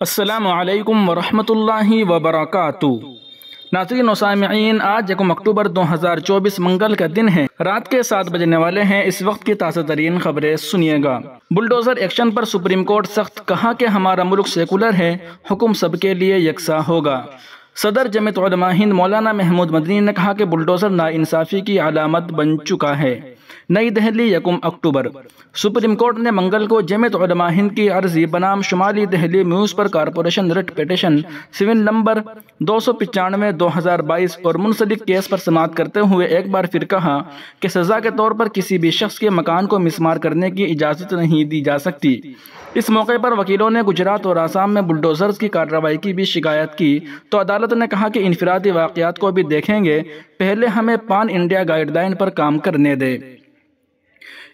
السلام علیکم ورحمۃ اللہ وبرکاتہ۔ ناظرین و سامعین، آج 1 اکتوبر 2024 منگل کا دن ہے۔ رات کے 7 بجنے والے ہیں۔ اس وقت کی تازہ ترین خبریں سنیے گا۔ بلڈوزر ایکشن پر سپریم کورٹ سخت، کہا کہ ہمارا ملک سیکولر ہے، حکم سب کے لیے یکساں ہوگا۔ صدر جمعیت علماء ہند مولانا محمود مدنی نے کہا کہ بلڈوزر ناانصافی کی علامت بن چکا ہے۔ نئی دہلی 1 اکتوبر۔ سپریم کورٹ نے منگل کو جمعیت علماء ہند کی عرضی بنام شمالی Delhi municipal corporation rate petition civil number 295/2022 اور منسلک کیس پر سماعت کرتے ہوئے ایک بار پھر کہا کہ سزا کے طور پر کسی بھی شخص کے مکان کو مسمار کرنے کی اجازت نہیں دی جا سکتی۔ اس موقع پر وکیلوں نے گجرات اور آسام میں بلڈوزرز کی کارروائی کی بھی شکایت کی تو عدالت نے کہا کہ انفرادی واقعات کو بھی دیکھیں گے، پہلے ہمیں پان انڈیا گائیڈ لائن پر کام کرنے دے۔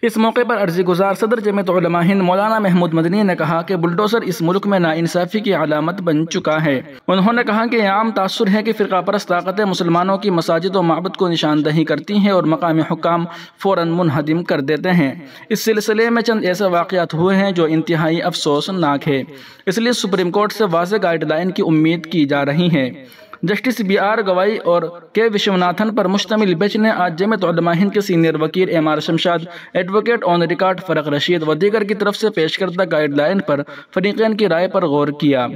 اس موقع پر عرضی گزار صدر جمعیت علماء ہند مولانا محمود مدنی نے کہا کہ بلڈوزر اس ملک میں ناانصافی کی علامت بن چکا ہے۔ انہوں نے کہا کہ یہ عام تاثر ہے کہ فرقہ پرست طاقتیں مسلمانوں کی مساجد و معبد کو نشاندہی کرتی ہیں اور مقامی حکام فوراً منہدم کر دیتے ہیں۔ اس سلسلے میں چند ایسے واقعات ہوئے ہیں جو انتہائی افسوسناک ہے، اس لیے سپریم کورٹ سے واضح گائیڈ لائن کی امید کی جا رہی ہے۔ جسٹس BR گوائی اور K وشوناتھن پر مشتمل بینچ نے آج جمعیت علماء ہند کے سینئر وکیل MR Shamshad, advocate on record فرق رشید و دیگر کی طرف سے پیش کردہ گائیڈ لائن پر فریقین کی رائے پر غور کیا۔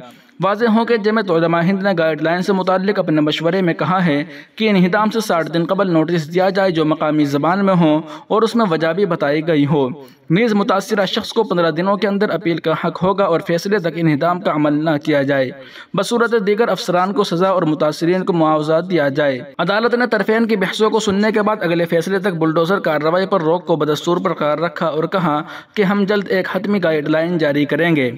واضح ہو کہ جمعیت علماء ہند نے گائیڈ لائن سے متعلق اپنے مشورے میں کہا ہے کہ انہدام سے 60 دن قبل نوٹس دیا جائے جو مقامی زبان میں ہو اور اس میں وجہ بھی بتائی گئی ہو۔ نیز متاثرہ شخص کو 15 دنوں کے اندر اپیل کا حق ہوگا اور فیصلے تک انہدام کا عمل نہ کیا جائے، بصورت دیگر افسران کو سزا اور متاثرین کو معاوضہ دیا جائے۔ عدالت نے طرفین کی بحثوں کو سننے کے بعد اگلے فیصلے تک بلڈوزر کارروائی پر روک کو بدستور برقرار رکھا اور کہا کہ ہم جلد ایک حتمی گائیڈ لائن جاری کریں گے۔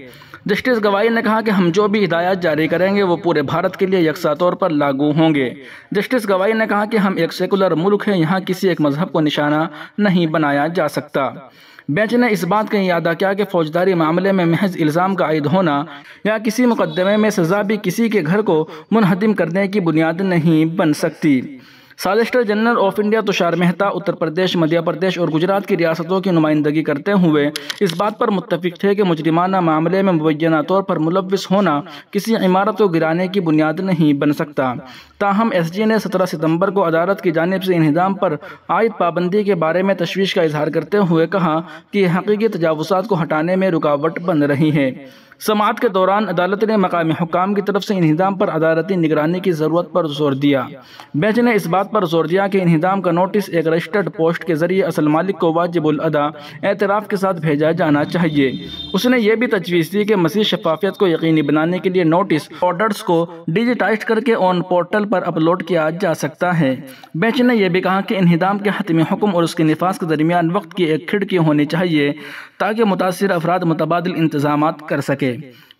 جسٹس گوائی نے کہا کہ ہم جو بھی ہدایات جاری کریں گے وہ پورے بھارت کے لیے یکساں طور پر لاگو ہوں گے۔ جسٹس گوائی نے کہا کہ ہم ایک سیکولر ملک ہیں، یہاں کسی ایک مذہب کو نشانہ نہیں بنایا جا سکتا۔ بینچ نے اس بات کا اعادہ کیا کہ فوجداری معاملے میں محض الزام کا عائد ہونا یا کسی مقدمے میں سزا بھی کسی کے گھر کو منہدم کرنے کی بنیاد نہیں بن سکتی۔ Solicitor general of India Tushar Mehta Uttar Pradesh, Madhya Pradesh اور گجرات کی ریاستوں کی نمائندگی کرتے ہوئے اس بات پر متفق تھے کہ مجرمانہ معاملے میں مبینہ طور پر ملوث ہونا کسی عمارت کو گرانے کی بنیاد نہیں بن سکتا۔ تاہم SG نے 17 ستمبر کو عدالت کی جانب سے انہدام پر عائد پابندی کے بارے میں تشویش کا اظہار کرتے ہوئے کہا کہ یہ حقیقی تجاوزات کو ہٹانے میں رکاوٹ بن رہی ہے۔ سماعت کے دوران عدالت نے مقامی حکام کی طرف سے انہدام پر عدالتی نگرانی کی ضرورت پر زور دیا۔ بینچ نے اس بات پر زور دیا کہ انہدام کا نوٹس ایک رجسٹرڈ پوسٹ کے ذریعے اصل مالک کو واجب الادا اعتراف کے ساتھ بھیجا جانا چاہیے۔ اس نے یہ بھی تجویز دی کہ مزید شفافیت کو یقینی بنانے کے لیے نوٹس آرڈرز کو ڈیجیٹائز کر کے آن پورٹل پر اپلوڈ کیا جا سکتا ہے۔ بینچ نے یہ بھی کہا کہ انہدام کے حتمی حکم اور اس کے نفاذ کے درمیان وقت کی ایک کھڑکی ہونی چاہیے تاکہ متاثرہ افراد متبادل انتظامات کر سکے۔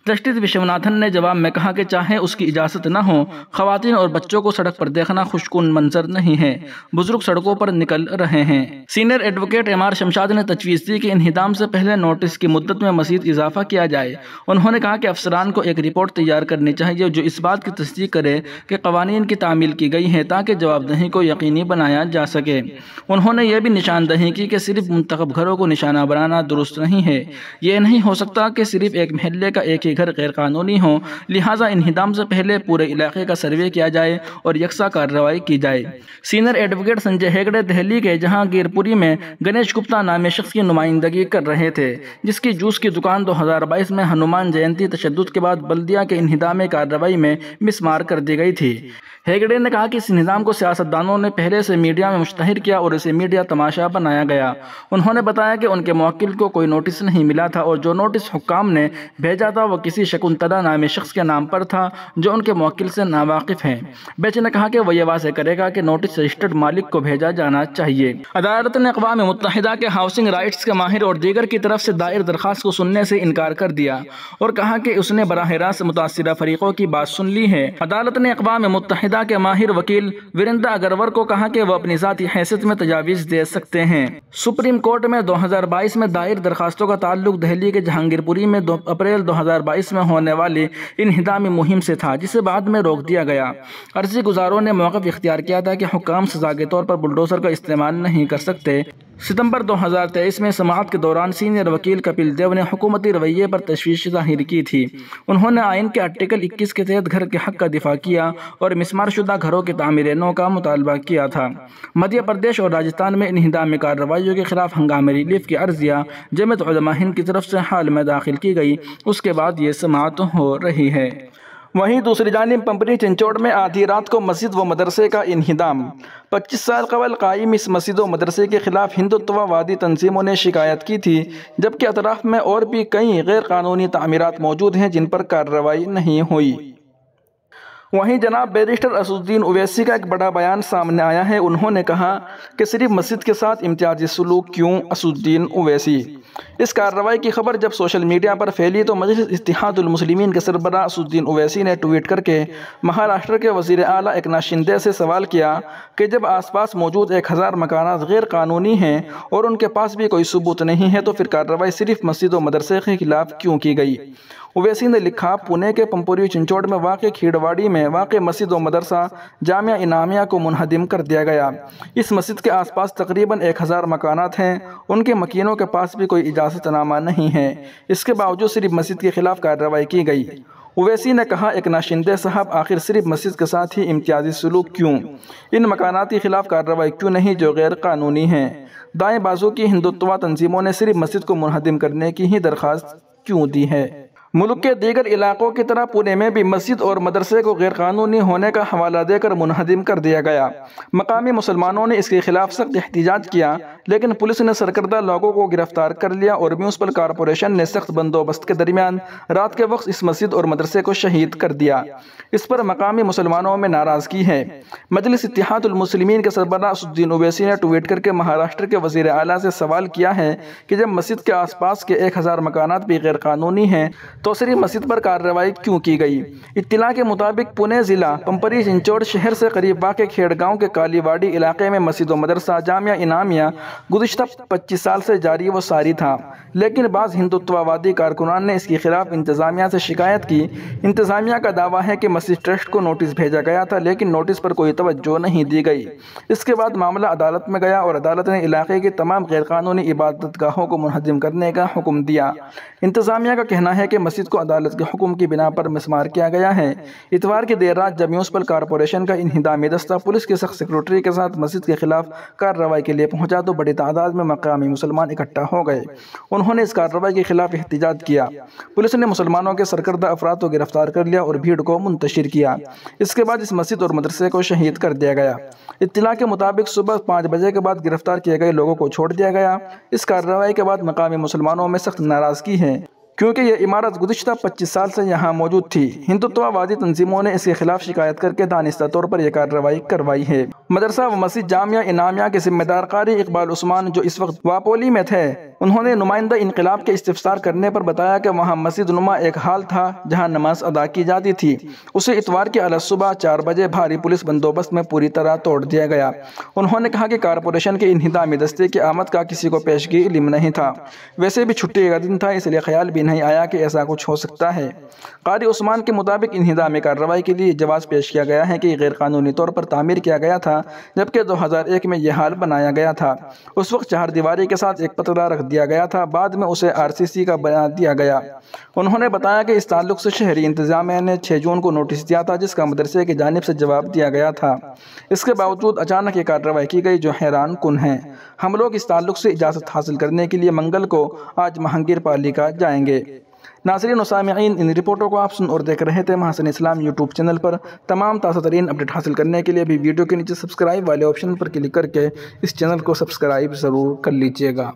جسٹس وشوناتھن نے جواب میں کہا کہ چاہے اس کی اجازت نہ ہو، خواتین اور بچوں کو سڑک پر دیکھنا خوشکن منظر نہیں ہے، بزرگ سڑکوں پر نکل رہے ہیں۔ سینئر ایڈوکیٹ MR شمشاد نے تجویز دی کہ انہدام سے پہلے نوٹس کی مدت میں مزید اضافہ کیا جائے۔ انہوں نے کہا کہ افسران کو ایک رپورٹ تیار کرنی چاہیے جو اس بات کی تصدیق کرے کہ قوانین کی تعمیل کی گئی ہے تاکہ جواب دہی کو یقینی بنایا جا سکے۔ انہوں نے یہ بھی نشاندہی کی کہ صرف منتخب گھروں کو نشانہ بنانا درست نہیں ہے۔ یہ نہیں ہو سکتا کہ صرف ایک محلے کا ایک ہی گھر غیر قانونی ہو، لہٰذا انہدام سے پہلے پورے علاقے کا سروے کیا جائے اور یکساں کارروائی کی جائے۔ سینئر ایڈوکیٹ سنجے ہیگڑے دہلی کے جہانگیر پوری میں گنیش گپتا نامی شخص کی نمائندگی کر رہے تھے جس کی جوس کی دکان 2022 میں ہنومان جینتی تشدد کے بعد بلدیہ کے انہدامی کارروائی میں مسمار کر دی گئی تھی۔ ہیگڑے نے کہا کہ اس انہدام کو سیاستدانوں نے پہلے سے میڈیا میں مشتہر کیا اور اسے میڈیا تماشا بنایا گیا۔ انہوں نے بتایا کہ ان کے موکل کو کوئی نوٹس نہیں ملا تھا اور جو نوٹس حکام نے بھیجا تھا وہ کسی شکنتلا نامی شخص کے نام پر تھا جو ان کے موکل سے ناواقف ہیں۔ بینچ نے کہا کہ وہ یہ واضح کرے گا کہ نوٹس رجسٹرڈ مالک کو بھیجا جانا چاہیے۔ عدالت نے اقوام متحدہ کے ہاؤسنگ رائٹس کے ماہر اور دیگر کی طرف سے دائر درخواست کو سننے سے انکار کر دیا اور کہا کہ اس نے براہ راست متاثرہ فریقوں کی بات سن لی ہے۔ عدالت نے اقوام متحدہ کے ماہر وکیل ورندا اگرور کو کہا کہ وہ اپنی ذاتی حیثیت میں تجاویز دے سکتے ہیں۔ سپریم کورٹ میں 2022 میں دائر درخواستوں کا تعلق دہلی کے جہانگیر پوری میں اپریل 2022 میں ہونے والی انہدامی مہم سے تھا جسے بعد میں روک دیا گیا۔ عرضی گزاروں نے موقف اختیار کیا تھا کہ حکام سزا کے طور پر بلڈوزر کا استعمال نہیں کر سکتے۔ ستمبر 2023 میں سماعت کے دوران سینئر وکیل کپل دیو نے حکومتی رویے پر تشویش ظاہر کی تھی۔ انہوں نے آئین کے آرٹیکل 21 کے تحت گھر کے حق کا دفاع کیا اور مسمار شدہ گھروں کی تعمیر نو کا مطالبہ کیا تھا۔ مدھیہ پردیش اور راجستھان میں انہدامی کارروائیوں کے خلاف ہنگامی ریلیف کی عرضیہ جمعیت علماء ہند کی طرف سے حال میں داخل کی گئی، اس کے بعد یہ سماعت ہو رہی ہے۔ وہیں دوسری جانب پمپری چنچوڑ میں آدھی رات کو مسجد و مدرسے کا انہدام۔ 25 سال قبل قائم اس مسجد و مدرسے کے خلاف ہندوتوا وادی تنظیموں نے شکایت کی تھی، جبکہ اطراف میں اور بھی کئی غیر قانونی تعمیرات موجود ہیں جن پر کارروائی نہیں ہوئی۔ وہیں جناب بیرسٹر اسد الدین اویسی کا ایک بڑا بیان سامنے آیا ہے۔ انہوں نے کہا کہ صرف مسجد کے ساتھ امتیازی سلوک کیوں؟ اسد الدین اویسی۔ اس کارروائی کی خبر جب سوشل میڈیا پر پھیلی تو مجلس اتحاد المسلمین کے سربراہ اسد الدین اویسی نے ٹویٹ کر کے مہاراشٹر کے وزیر اعلیٰ ایکناتھ شندے سے سوال کیا کہ جب آس پاس موجود 1000 مکانات غیر قانونی ہیں اور ان کے پاس بھی کوئی ثبوت نہیں ہے تو پھر کارروائی صرف مسجد و مدرسے کے خلاف کیوں کی گئی؟ اویسی نے لکھا، پونے کے پمپوری چنچوڑ میں واقع کھیڑواڑی میں واقع مسجد و مدرسہ جامعہ انعامیہ کو منہدم کر دیا گیا۔ اس مسجد کے آس پاس تقریباً 1000 مکانات ہیں، ان کے مکینوں کے پاس بھی کوئی اجازت نامہ نہیں ہے، اس کے باوجود صرف مسجد کے خلاف کارروائی کی گئی۔ اویسی نے کہا، ایکناتھ شندے صاحب، آخر صرف مسجد کے ساتھ ہی امتیازی سلوک کیوں؟ ان مکانات کے خلاف کارروائی کیوں نہیں جو غیر قانونی ہیں؟ دائیں بازو کی ہندوتوا تنظیموں نے صرف مسجد کو منہدم کرنے کی ہی درخواست کیوں دی ہے؟ ملک کے دیگر علاقوں کی طرح پونے میں بھی مسجد اور مدرسے کو غیر قانونی ہونے کا حوالہ دے کر منہدم کر دیا گیا۔ مقامی مسلمانوں نے اس کے خلاف سخت احتجاج کیا، لیکن پولیس نے سرکردہ لوگوں کو گرفتار کر لیا اور میونسپل کارپوریشن نے سخت بندوبست کے درمیان رات کے وقت اس مسجد اور مدرسے کو شہید کر دیا۔ اس پر مقامی مسلمانوں میں ناراضگی ہے۔ مجلس اتحاد المسلمین کے سربراہ اسد الدین اویسی نے ٹویٹ کر کے مہاراشٹر کے وزیر اعلیٰ سے سوال کیا ہے کہ جب مسجد کے آس پاس کے 1000 مکانات بھی غیر قانونی ہیں تو صرف مسجد پر کارروائی کیوں کی گئی؟ اطلاع کے مطابق پونے ضلع پمپری چنچوڑ شہر سے قریب واقع کھیڑ گاؤں کے کالی واڑی علاقے میں مسجد و مدرسہ جامعہ انعامیہ گزشتہ 25 سال سے جاری و ساری تھا، لیکن بعض ہندوتوا وادی کارکنان نے اس کے خلاف انتظامیہ سے شکایت کی۔ انتظامیہ کا دعویٰ ہے کہ مسجد ٹرسٹ کو نوٹس بھیجا گیا تھا، لیکن نوٹس پر کوئی توجہ نہیں دی گئی۔ اس کے بعد معاملہ عدالت میں گیا اور عدالت نے علاقے کی تمام غیر قانونی عبادت گاہوں کو منہدم کرنے کا حکم دیا۔ انتظامیہ کا کہنا ہے کہ مسجد کو عدالت کے حکم کی بنا پر مسمار کیا گیا ہے۔ اتوار کی دیر رات جب میونسپل کارپوریشن کا انہدامی دستہ پولیس کے سخت سیکورٹی کے ساتھ مسجد کے خلاف کارروائی کے لیے پہنچا تو بڑی تعداد میں مقامی مسلمان اکٹھا ہو گئے۔ انہوں نے اس کارروائی کے خلاف احتجاج کیا۔ پولیس نے مسلمانوں کے سرکردہ افراد کو گرفتار کر لیا اور بھیڑ کو منتشر کیا۔ اس کے بعد اس مسجد اور مدرسے کو شہید کر دیا گیا۔ اطلاع کے مطابق صبح 5 بجے کے بعد گرفتار کیے گئے لوگوں کو چھوڑ دیا گیا۔ اس کارروائی کے بعد مقامی مسلمانوں میں سخت ناراضگی ہے، کیونکہ یہ عمارت گزشتہ 25 سال سے یہاں موجود تھی۔ ہندوتوا وادی تنظیموں نے اس کے خلاف شکایت کر کے دانستہ طور پر یہ کارروائی کروائی ہے۔ مدرسہ و مسجد جامعہ انعامیہ کے ذمہ دار قاری اقبال عثمان، جو اس وقت واپولی میں تھے، انہوں نے نمائندہ انقلاب کے استفسار کرنے پر بتایا کہ وہاں مسجد نما ایک ہال تھا جہاں نماز ادا کی جاتی تھی، اسے اتوار کی علیہ صبح 4 بجے بھاری پولیس بندوبست میں پوری طرح توڑ دیا گیا۔ انہوں نے کہا کہ کارپوریشن کے انہدامی دستے کی آمد کا کسی کو پیشگی علم نہیں تھا، ویسے بھی چھٹی کا دن تھا، اس لیے خیال بھی نہیں آیا کہ ایسا کچھ ہو سکتا ہے۔ قاری عثمان کے مطابق انہدامی کارروائی کے لیے جواز پیش کیا گیا ہے کہ یہ غیر قانونی طور پر تعمیر کیا گیا تھا، جبکہ 2001 میں یہ حال بنایا گیا تھا۔ اس وقت 4 دیواری کے ساتھ ایک پتلا رکھ دیا گیا تھا، بعد میں اسے RCC کا بنا دیا گیا۔ انہوں نے بتایا کہ اس تعلق سے شہری انتظامیہ نے 6 جون کو نوٹس دیا تھا، جس کا مدرسے کی جانب سے جواب دیا گیا تھا۔ اس کے باوجود اچانک یہ کارروائی کی گئی جو حیران کن ہے۔ ہم لوگ اس تعلق سے اجازت حاصل کرنے کے لیے منگل کو آج مہنگیر پالیکا جائیں گے۔ ناظرین و سامعین، ان رپورٹوں کو آپ سن اور دیکھ رہے تھے محسن اسلام یوٹیوب چینل پر۔ تمام تازہ ترین اپڈیٹ حاصل کرنے کے لیے بھی ویڈیو کے نیچے سبسکرائب والے آپشن پر کلک کر کے اس چینل کو سبسکرائب ضرور کر لیجیے گا۔